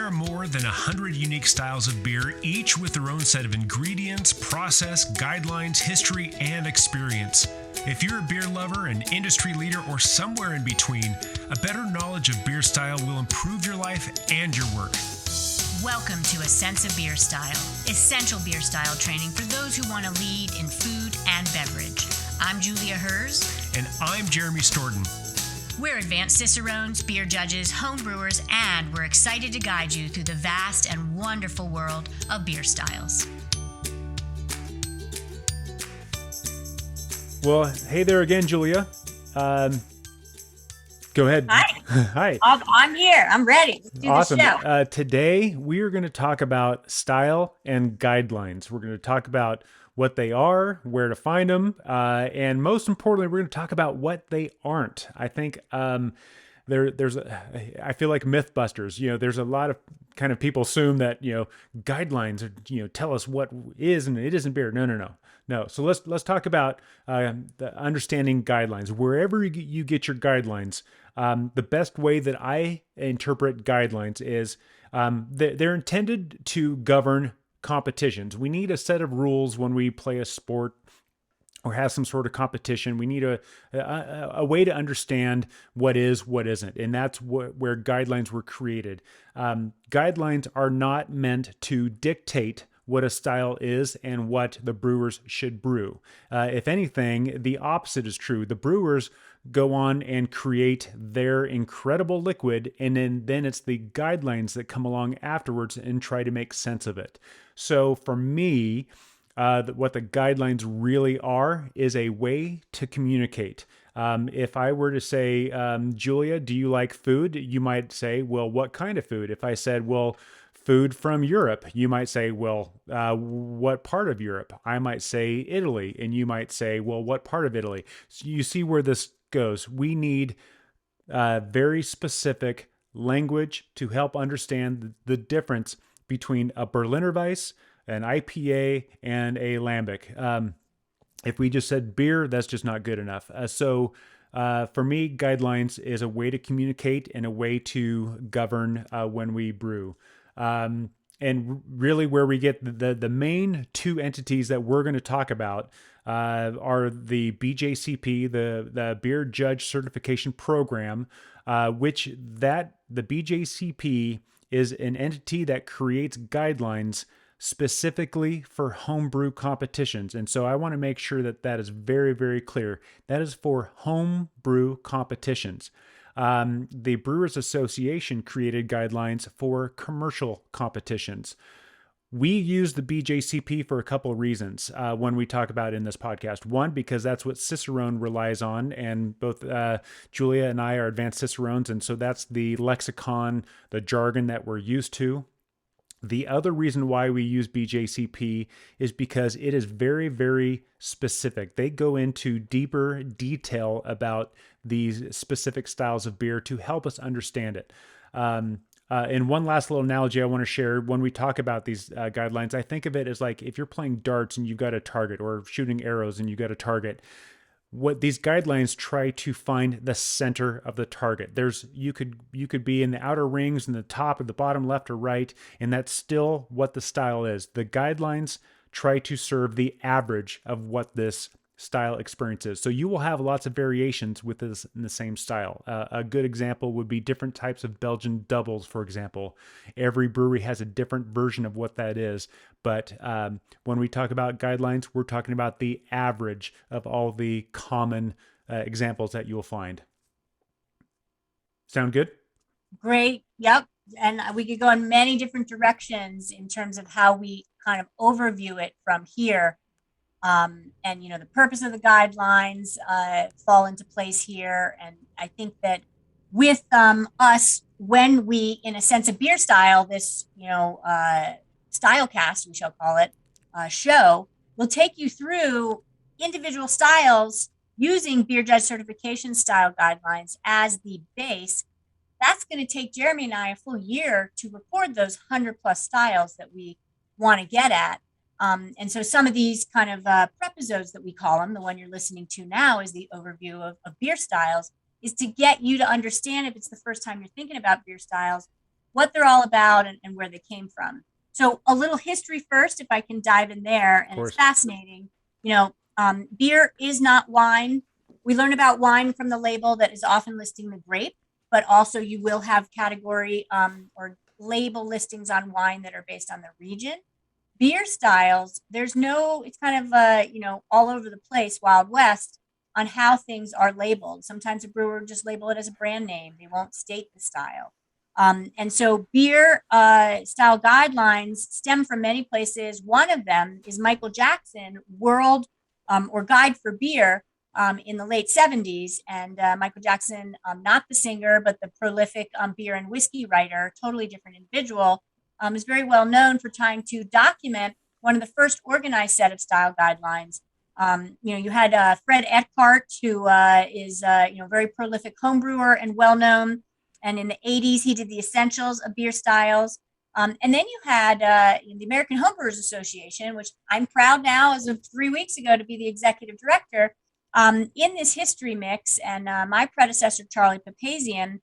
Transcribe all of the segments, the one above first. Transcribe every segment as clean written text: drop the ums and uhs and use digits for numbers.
There are more than 100 unique styles of beer, each with their own set of ingredients, process, guidelines, history, and experience. If you're a beer lover, an industry leader, or somewhere in between, a better knowledge of beer style will improve your life and your work. Welcome to A Sense of Beer Style, essential beer style training for those who want to lead in food and beverage. I'm Julia Herz. And I'm Jeremy Storton. We're advanced cicerones, beer judges, home brewers, and we're excited to guide you through the vast and wonderful world of beer styles. Well, hey there again, Julia. Go ahead. Hi. Hi. I'm here. I'm ready. Let's do Awesome. the show. Today, we are going to talk about style and guidelines. We're going to talk about what they are, where to find them, and most importantly, we're going to talk about what they aren't. I think I feel like Mythbusters. You know, there's a lot of kind of people assume that guidelines are tell us what is and it isn't beer. No. So let's talk about the understanding guidelines. Wherever you get your guidelines, the best way that I interpret guidelines is they're intended to govern competitions. We need a set of rules when we play a sport or have some sort of competition. We need a way to understand what is, what isn't. And that's where guidelines were created. Guidelines are not meant to dictate what a style is and what the brewers should brew. If anything, the opposite is true. The brewers go on and create their incredible liquid, and then it's the guidelines that come along afterwards and try to make sense of it. So for me, what the guidelines really are is a way to communicate. If I were to say, Julia, do you like food? You might say, well, what kind of food? If I said, well, food from Europe, you might say, well, what part of Europe? I might say Italy, and you might say, well, what part of Italy? So you see where this goes. We need very specific language to help understand the difference between a Berliner Weiss, an IPA, and a Lambic. If we just said beer, that's just not good enough. So for me, guidelines is a way to communicate and a way to govern when we brew. And really where we get the main two entities that we're going to talk about are the BJCP, the Beer Judge Certification Program, which the BJCP is an entity that creates guidelines specifically for homebrew competitions. And so I want to make sure that is very, very clear. That is for homebrew competitions. The Brewers Association created guidelines for commercial competitions. We use the BJCP for a couple of reasons when we talk about it in this podcast. One, because that's what Cicerone relies on, and both Julia and I are advanced Cicerones, and so that's the lexicon, the jargon that we're used to. The other reason why we use BJCP is because it is very, very specific. They go into deeper detail about these specific styles of beer to help us understand it. And one last little analogy I want to share when we talk about these guidelines, I think of it as like if you're playing darts and you've got a target, or shooting arrows and you've got a target. What these guidelines try to find the center of the target. You could be in the outer rings, in the top or the bottom left or right, and that's still what the style is. The guidelines try to serve the average of what this style experience is. So you will have lots of variations with this in the same style. A good example would be different types of Belgian doubles, for example. Every brewery has a different version of what that is. But when we talk about guidelines, we're talking about the average of all the common examples that you'll find. Sound good? Great. Yep. And we could go in many different directions in terms of how we kind of overview it from here. And, the purpose of the guidelines fall into place here. And I think that with us, when we, in a sense of beer style, this, style cast, we shall call it, show, will take you through individual styles using Beer Judge Certification style guidelines as the base. That's going to take Jeremy and I a full year to record those 100 plus styles that we want to get at. And so some of these kind of prepisodes that we call them, the one you're listening to now is the overview of beer styles, is to get you to understand, if it's the first time you're thinking about beer styles, what they're all about and where they came from. So a little history first, if I can dive in there, and it's fascinating. Beer is not wine. We learn about wine from the label that is often listing the grape, but also you will have category or label listings on wine that are based on the region. Beer styles, it's kind of, all over the place, Wild West, on how things are labeled. Sometimes a brewer will just label it as a brand name. They won't state the style. And so beer style guidelines stem from many places. One of them is Michael Jackson World or Guide for Beer in the late 70s. And Michael Jackson, not the singer, but the prolific beer and whiskey writer, totally different individual, is very well known for trying to document one of the first organized set of style guidelines. You had Fred Eckhart, who is very prolific homebrewer and well known. And in the 80s, he did the essentials of beer styles. And then you had the American Homebrewers Association, which I'm proud now, as of 3 weeks ago, to be the executive director in this history mix. And my predecessor, Charlie Papazian,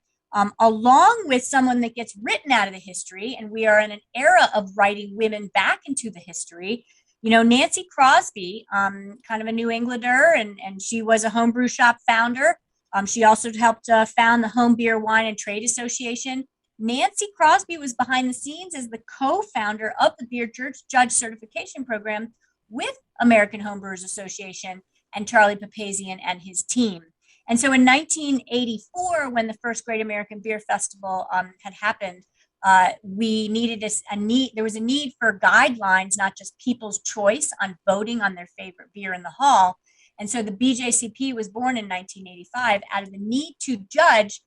along with someone that gets written out of the history, and we are in an era of writing women back into the history. Nancy Crosby, kind of a New Englander, and she was a homebrew shop founder. She also helped found the Home Beer, Wine, and Trade Association. Nancy Crosby was behind the scenes as the co-founder of the Beer Judge Certification Program with American Homebrewers Association and Charlie Papazian and his team. And so in 1984, when the first Great American Beer Festival had happened, there was a need for guidelines, not just people's choice on voting on their favorite beer in the hall. And so the BJCP was born in 1985 out of the need to judge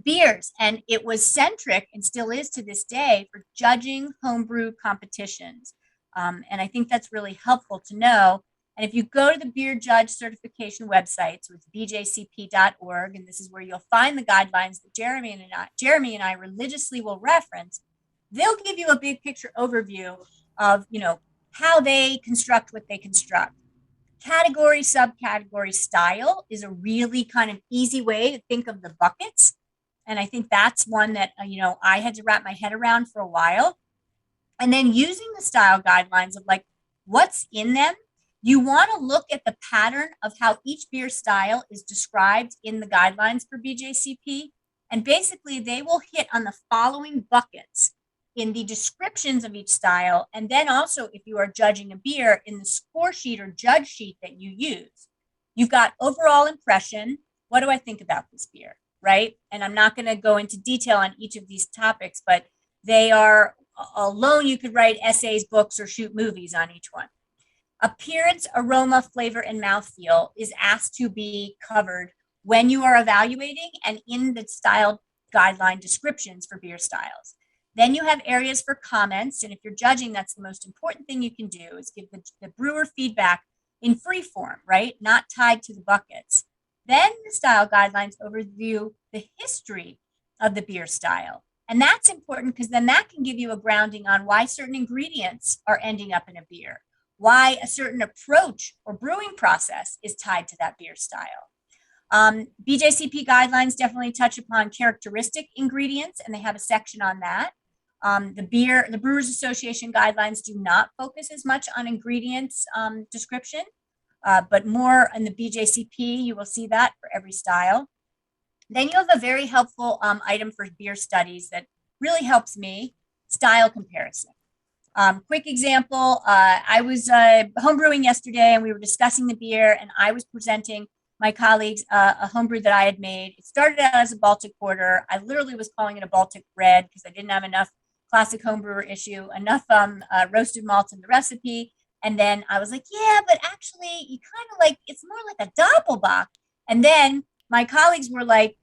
beers. And it was centric, and still is to this day, for judging homebrew competitions. And I think that's really helpful to know. And if you go to the Beer Judge Certification website, so it's bjcp.org, and this is where you'll find the guidelines that Jeremy and I religiously will reference, they'll give you a big picture overview of, how they construct what they construct. Category, subcategory, style is a really kind of easy way to think of the buckets. And I think that's one that, I had to wrap my head around for a while. And then using the style guidelines of what's in them, you want to look at the pattern of how each beer style is described in the guidelines for BJCP. And basically, they will hit on the following buckets in the descriptions of each style. And then also, if you are judging a beer, in the score sheet or judge sheet that you use. You've got overall impression. What do I think about this beer, right? And I'm not going to go into detail on each of these topics, but they are alone. You could write essays, books, or shoot movies on each one. Appearance, aroma, flavor, and mouthfeel is asked to be covered when you are evaluating and in the style guideline descriptions for beer styles. Then you have areas for comments. And if you're judging, that's the most important thing you can do, is give the brewer feedback in free form, right? Not tied to the buckets. Then the style guidelines overview the history of the beer style. And that's important because then that can give you a grounding on why certain ingredients are ending up in a beer, why a certain approach or brewing process is tied to that beer style. BJCP guidelines definitely touch upon characteristic ingredients, and they have a section on that. The Brewers Association guidelines do not focus as much on ingredients description, but more in the BJCP, you will see that for every style. Then you have a very helpful item for beer studies that really helps me, style comparison. Quick example, I was homebrewing yesterday and we were discussing the beer, and I was presenting my colleagues a homebrew that I had made. It started out as a Baltic Porter. I literally was calling it a Baltic Red because I didn't have enough classic homebrewer issue, enough roasted malt in the recipe. And then I was like, yeah, but actually you kind of it's more like a Doppelbock. And then my colleagues were like,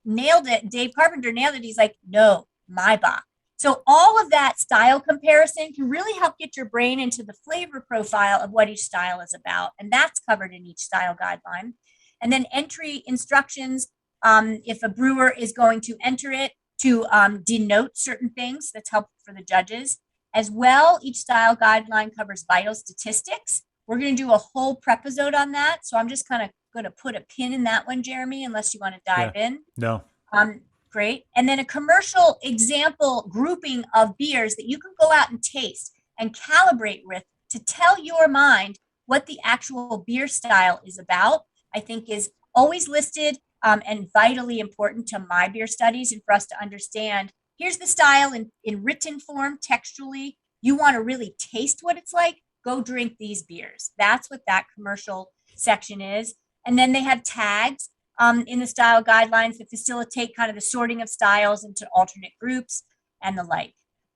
nailed it. Dave Carpenter nailed it. He's like, no, my Bock. So all of that style comparison can really help get your brain into the flavor profile of what each style is about. And that's covered in each style guideline. And then entry instructions, if a brewer is going to enter it, to denote certain things, that's helpful for the judges. As well, each style guideline covers vital statistics. We're going to do a whole Prepisode on that. So I'm just kind of going to put a pin in that one, Jeremy, unless you want to dive in. No. great. And then a commercial example grouping of beers that you can go out and taste and calibrate with to tell your mind what the actual beer style is about, I think is always listed and vitally important to my beer studies and for us to understand, here's the style in written form, textually. You want to really taste what it's like, go drink these beers. That's what that commercial section is. And then they have tags in the style guidelines that facilitate kind of the sorting of styles into alternate groups and the like.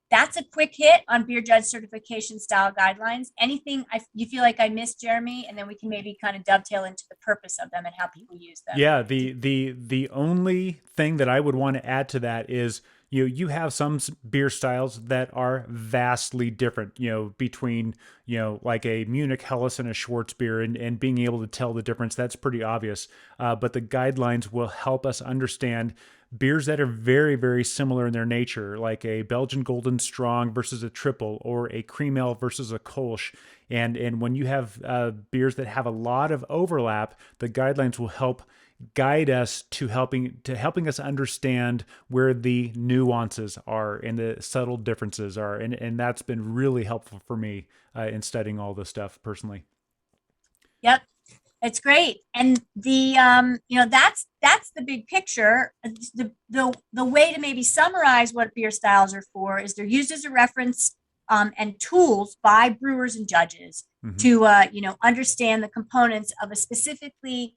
That's a quick hit on beer judge certification style guidelines. Anything you feel like I missed, Jeremy? And then we can maybe kind of dovetail into the purpose of them and how people use them. Yeah, the only thing that I would want to add to that is you have some beer styles that are vastly different, between, like a Munich Helles and a Schwarz beer, and being able to tell the difference. That's pretty obvious. But the guidelines will help us understand beers that are very, very similar in their nature, like a Belgian Golden Strong versus a triple, or a cream ale versus a Kolsch. And when you have beers that have a lot of overlap, the guidelines will help guide us to helping us understand where the nuances are and the subtle differences are. And that's been really helpful for me in studying all this stuff personally. Yep. It's great. And the, that's the big picture. The way to maybe summarize what beer styles are for is they're used as a reference and tools by brewers and judges to, understand the components of a specifically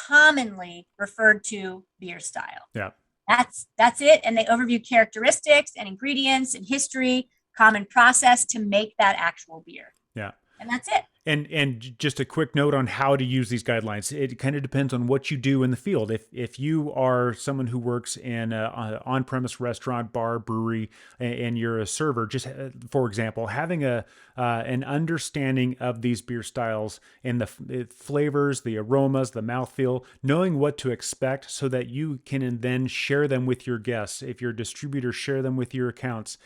commonly referred to beer style. Yeah. That's it. And they overview characteristics and ingredients and history, common process to make that actual beer. Yeah. And that's it. And just a quick note on how to use these guidelines. It kind of depends on what you do in the field. If you are someone who works in an on-premise restaurant, bar, brewery, and you're a server, just for example, having an understanding of these beer styles and the flavors, the aromas, the mouthfeel, knowing what to expect so that you can then share them with your guests. If you're a distributor, share them with your accounts.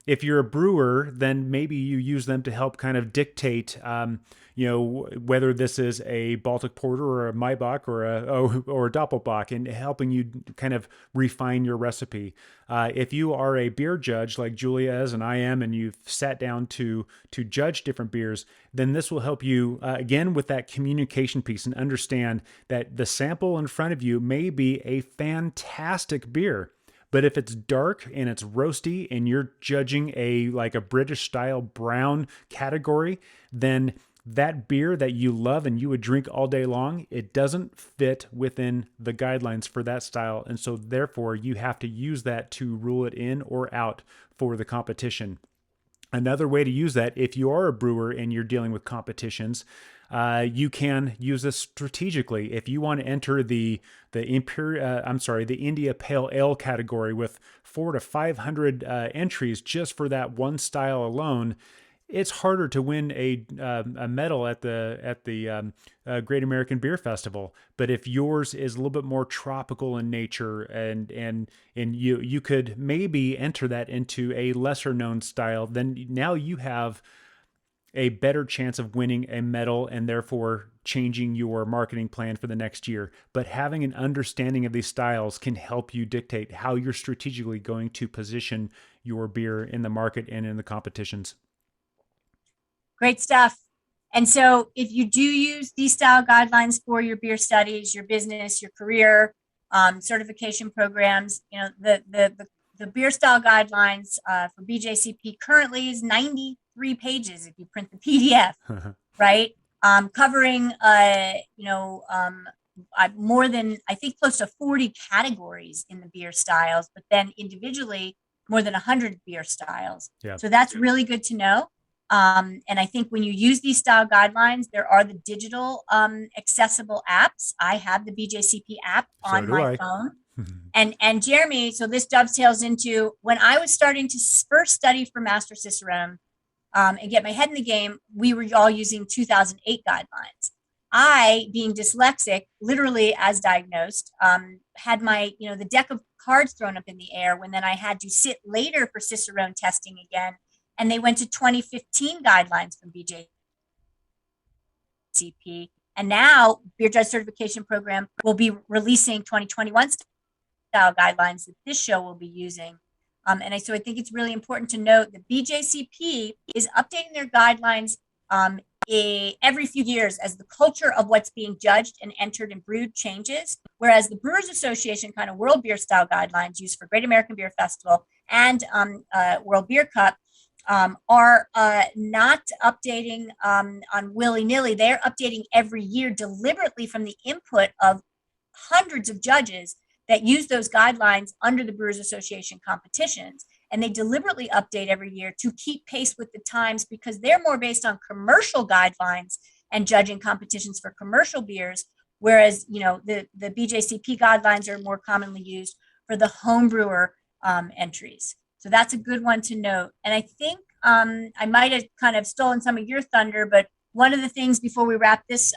If you're a brewer, then maybe you use them to help kind of dictate, whether this is a Baltic Porter or a Maibach or a Doppelbock, and helping you kind of refine your recipe. If you are a beer judge like Julia is and I am, and you've sat down to judge different beers, then this will help you, again, with that communication piece and understand that the sample in front of you may be a fantastic beer. But if it's dark and it's roasty and you're judging a British style brown category, then that beer that you love and you would drink all day long, it doesn't fit within the guidelines for that style. And so therefore you have to use that to rule it in or out for the competition. Another way to use that, if you are a brewer and you're dealing with competitions, you can use this strategically. If you want to enter the India Pale Ale category with 400 to 500 entries just for that one style alone, it's harder to win a medal at the Great American Beer Festival. But if yours is a little bit more tropical in nature, and you could maybe enter that into a lesser known style, then now you have a better chance of winning a medal and therefore changing your marketing plan for the next year. But having an understanding of these styles can help you dictate how you're strategically going to position your beer in the market and in the competitions. Great stuff. And so if you do use these style guidelines for your beer studies, your business, your career, certification programs, the beer style guidelines for BJCP currently is 93 pages if you print the PDF, right? Covering, more than, I think, close to 40 categories in the beer styles, but then individually more than 100 beer styles. Yeah. So that's really good to know. And I think when you use these style guidelines, there are the digital accessible apps. I have the BJCP app on my phone. And Jeremy, so this dovetails into when I was starting to first study for Master Cicerone and get my head in the game, we were all using 2008 guidelines. I, being dyslexic, literally as diagnosed, had my, the deck of cards thrown up in the air when then I had to sit later for Cicerone testing again. And they went to 2015 guidelines from BJCP. And now Beer Judge Certification Program will be releasing 2021 style guidelines that this show will be using. So I think it's really important to note that BJCP is updating their guidelines every few years as the culture of what's being judged and entered and brewed changes, whereas the Brewers Association kind of World Beer Style Guidelines used for Great American Beer Festival and World Beer Cup are not updating on willy-nilly. They're updating every year deliberately from the input of hundreds of judges that use those guidelines under the Brewers Association competitions. And they deliberately update every year to keep pace with the times because they're more based on commercial guidelines and judging competitions for commercial beers, whereas, the BJCP guidelines are more commonly used for the home brewer entries. So that's a good one to note. And I think I might have kind of stolen some of your thunder, but one of the things before we wrap this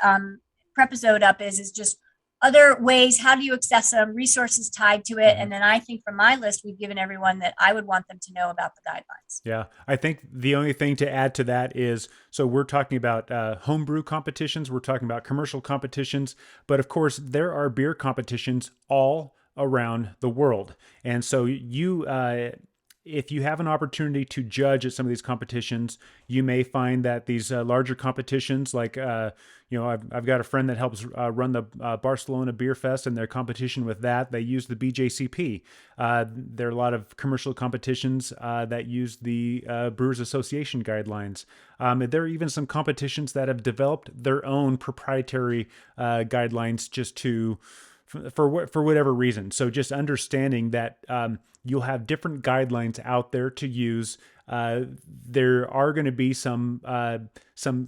Prepisode up is just other ways. How do you access them? Resources tied to it. And then I think from my list, we've given everyone that I would want them to know about the guidelines. Yeah, I think the only thing to add to that is, so we're talking about homebrew competitions, we're talking about commercial competitions, but of course there are beer competitions all around the world. And so if you have an opportunity to judge at some of these competitions, you may find that these larger competitions, like, I've got a friend that helps run the Barcelona Beer Fest, and their competition with that, they use the BJCP. There are a lot of commercial competitions that use the Brewers Association guidelines. There are even some competitions that have developed their own proprietary guidelines just for whatever reason. So just understanding that you'll have different guidelines out there to use. There are going to be some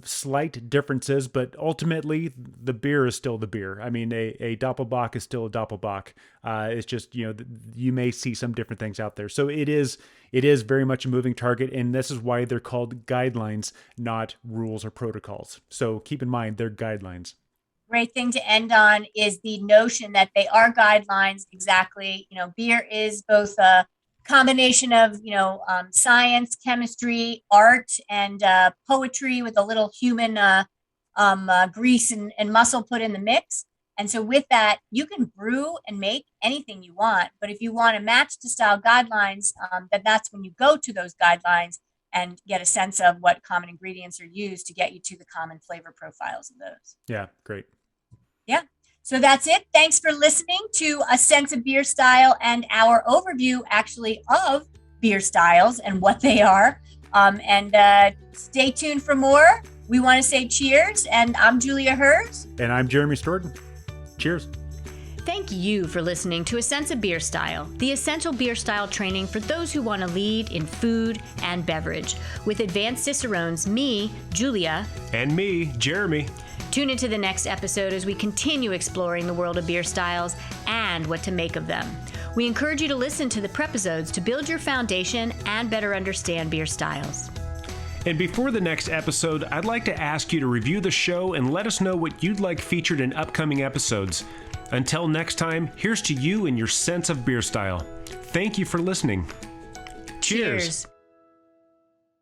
slight differences, but ultimately the beer is still the beer. I mean, a Doppelbock is still a Doppelbock. It's just, you may see some different things out there. So it is very much a moving target, and this is why they're called guidelines, not rules or protocols. So keep in mind, they're guidelines. Great thing to end on is the notion that they are guidelines. Exactly. Beer is both a combination of, science, chemistry, art, and poetry with a little human grease and muscle put in the mix. And so with that, you can brew and make anything you want. But if you want to match the style guidelines, that's when you go to those guidelines and get a sense of what common ingredients are used to get you to the common flavor profiles of those. Yeah, great. Yeah. So that's it. Thanks for listening to A Sense of Beer Style and our overview, actually, of beer styles and what they are. And stay tuned for more. We want to say cheers. And I'm Julia Herz. And I'm Jeremy Storton. Cheers. Thank you for listening to A Sense of Beer Style, the essential beer style training for those who want to lead in food and beverage. With advanced cicerones, me, Julia. And me, Jeremy. Tune into the next episode as we continue exploring the world of beer styles and what to make of them. We encourage you to listen to the Prepisodes to build your foundation and better understand beer styles. And before the next episode, I'd like to ask you to review the show and let us know what you'd like featured in upcoming episodes. Until next time, here's to you and your sense of beer style. Thank you for listening. Cheers.